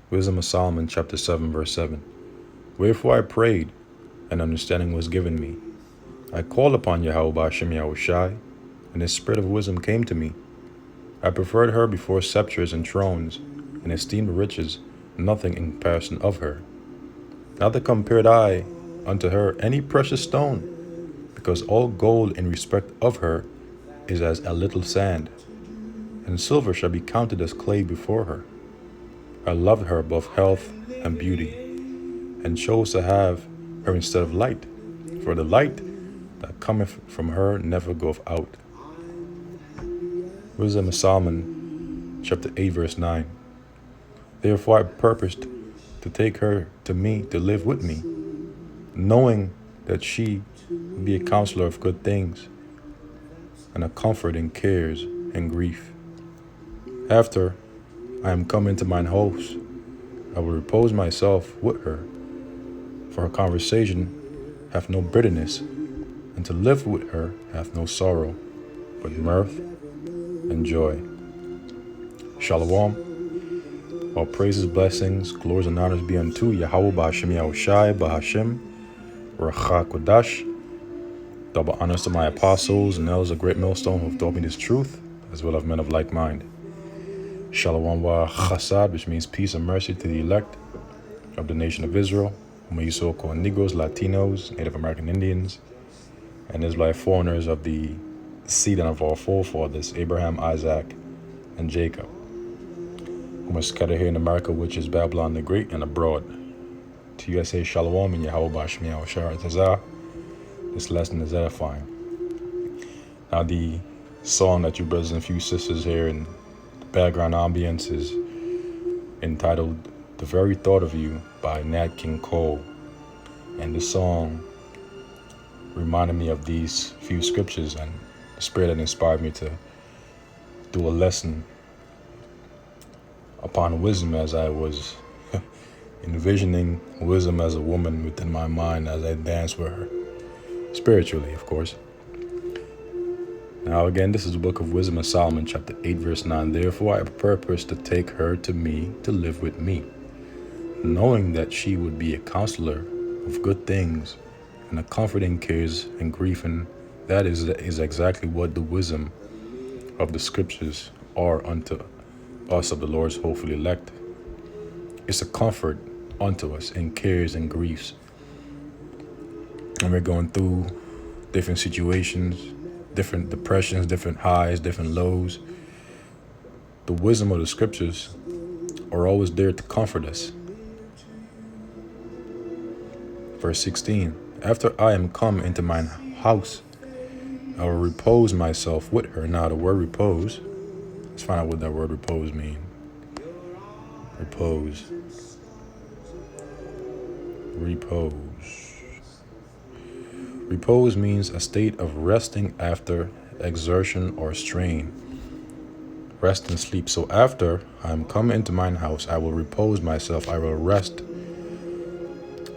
Wisdom of Solomon, chapter 7, verse 7. Wherefore I prayed, and understanding was given me. I called upon Yahweh Ba'ashem Yahushai, and the spirit of wisdom came to me. I preferred her before scepters and thrones, and esteemed riches nothing in comparison of her. Neither compared I unto her any precious stone, because all gold in respect of her is as a little sand, and silver shall be counted as clay before her. I loved her above health and beauty, and chose to have her instead of light, for the light that cometh from her never goeth out. Wisdom of Solomon, chapter 8, verse 9. Therefore I purposed to take her to me to live with me, knowing that she would be a counselor of good things, and a comfort in cares and grief. After I am come into mine house, I will repose myself with her, for her conversation hath no bitterness, and to live with her hath no sorrow, but mirth and joy. Shalom. All praises, blessings, glories, and honors be unto Yahweh Ba'ashem Yahushai Ba'ashem Racha Kodash. Double honors to my apostles and elders of Great Millstone who have taught me this truth, as well as men of like mind. Shalom wa chasad, which means peace and mercy to the elect of the nation of Israel, whom we so call Negroes, Latinos, Native American Indians, and Israelite foreigners of the seed of our forefathers, Abraham, Isaac, and Jacob, whom are scattered here in America, which is Babylon the Great, and abroad. To you I say Shalom and Yahweh Ba'ashem Yahushai Tazah. This lesson is edifying. Now the song that you brothers and few sisters hear in the background ambience is entitled The Very Thought of You by Nat King Cole. And this song reminded me of these few scriptures and the spirit that inspired me to do a lesson upon wisdom as I was envisioning wisdom as a woman within my mind as I danced with her. Spiritually, of course. Now again, this is the book of Wisdom of Solomon, chapter 8, verse 9. Therefore I purpose to take her to me to live with me, knowing that she would be a counselor of good things and a comfort in cares and grief, and that is exactly what the wisdom of the scriptures are unto us of the Lord's hopefully elect. It's a comfort unto us in cares and griefs. And we're going through different situations, different depressions, different highs, different lows. The wisdom of the scriptures are always there to comfort us. Verse 16, after I am come into mine house, I will repose myself with her. Now the word repose, let's find out what that word repose means. Repose. Repose means a state of resting after exertion or strain. Rest and sleep. So after I am come into mine house, I will repose myself. I will rest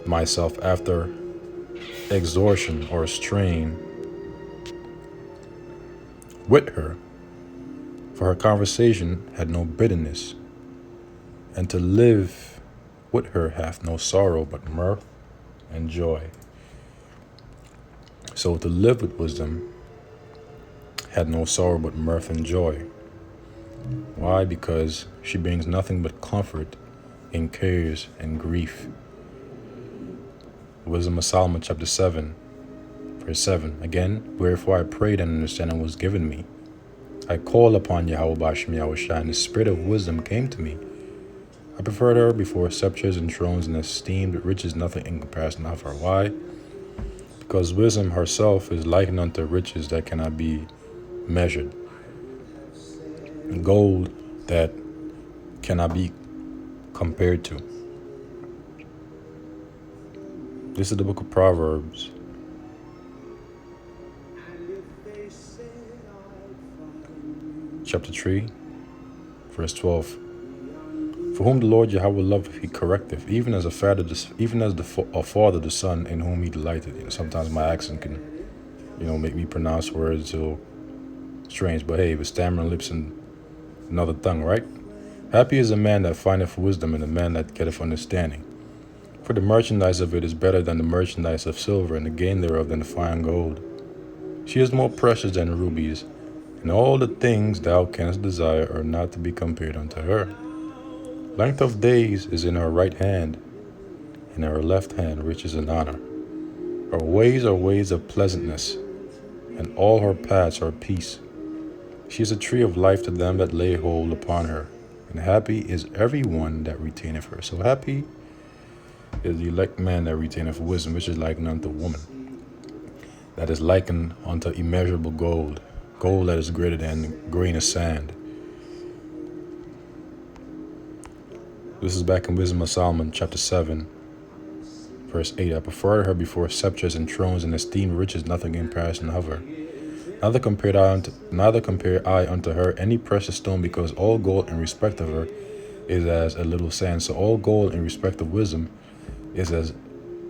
myself after exhaustion or strain with her, for her conversation had no bitterness, and to live with her hath no sorrow, but mirth and joy. So to live with wisdom had no sorrow, but mirth and joy. Why? Because she brings nothing but comfort in cares and grief. Wisdom of Solomon, chapter 7, verse 7. Again, wherefore I prayed and understanding was given me. I called upon Yahweh Ba'ashem Yahushai, and the spirit of wisdom came to me. I preferred her before scepters and thrones, and esteemed riches nothing in comparison of her. Why? Because wisdom herself is likened unto riches that cannot be measured, gold that cannot be compared to. This is the book of Proverbs, chapter 3, verse 12. For whom the Lord Yahweh loveth, he correcteth, even as a father the son in whom he delighteth. Sometimes my accent can, make me pronounce words so strange. But hey, with stammering lips and another tongue, right? Happy is a man that findeth wisdom, and a man that getteth understanding. For the merchandise of it is better than the merchandise of silver, and the gain thereof than the fine gold. She is more precious than rubies, and all the things thou canst desire are not to be compared unto her. Length of days is in her right hand, in her left hand riches and honor. Her ways are ways of pleasantness, and all her paths are peace. She is a tree of life to them that lay hold upon her, and happy is every one that retaineth her. So happy is the elect man that retaineth wisdom, which is likened unto woman, that is likened unto immeasurable gold, gold that is greater than a grain of sand. This is back in Wisdom of Solomon, chapter 7, verse 8. I preferred her before scepters and thrones, and esteemed riches nothing in comparison of her. Neither compared I unto her any precious stone, because all gold in respect of her is as a little sand. So all gold in respect of wisdom is as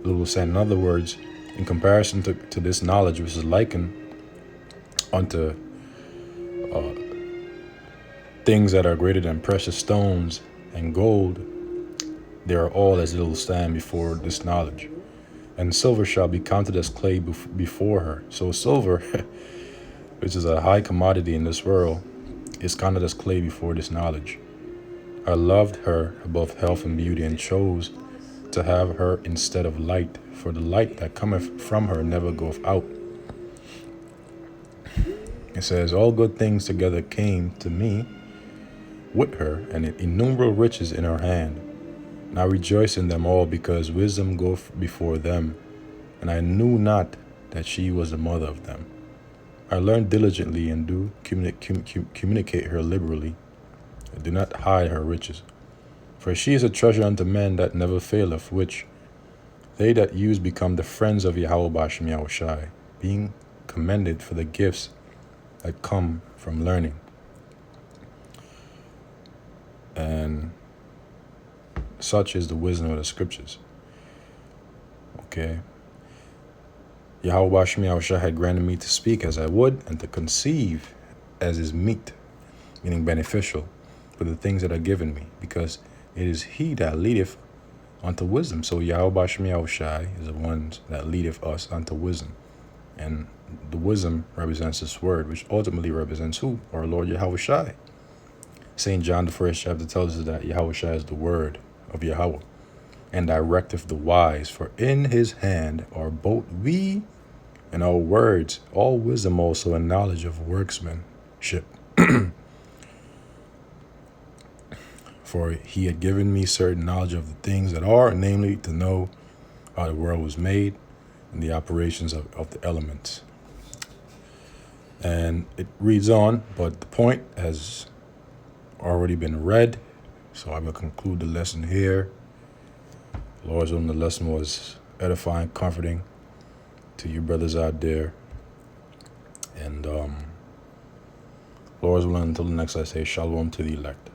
little sand. In other words, in comparison to this knowledge, which is likened unto things that are greater than precious stones and gold, they are all as little sand before this knowledge. And silver shall be counted as clay before her. So silver, which is a high commodity in this world, is counted as clay before this knowledge. I loved her above health and beauty, and chose to have her instead of light, for the light that cometh from her never goeth out. It says, all good things together came to me with her, and innumerable riches in her hand. And I rejoice in them all, because wisdom goeth before them, and I knew not that she was the mother of them. I learned diligently, and do communicate her liberally. I do not hide her riches. For she is a treasure unto men that never faileth, which they that use become the friends of Yahweh Bashem Yahushai, being commended for the gifts that come from learning. And such is the wisdom of the scriptures. Okay. Yahweh Bashem Yahushua had granted me to speak as I would, and to conceive as is meet, meaning beneficial, for the things that are given me, because it is he that leadeth unto wisdom. So Yahweh Bashem Yahushua is the one that leadeth us unto wisdom. And the wisdom represents this word, which ultimately represents who? Our Lord Yahushua. St. John, the first chapter, tells us that Yahushua is the word of Yahweh, and directeth the wise, for in his hand are both we and our words, all wisdom also, and knowledge of workmanship. For he had given me certain knowledge of the things that are, namely, to know how the world was made, and the operations of the elements. And it reads on, but the point has already been read, so I will conclude the lesson here. Lord's willing, the lesson was edifying, comforting to you brothers out there. And Lord's willing, until the next I say shalom to the elect.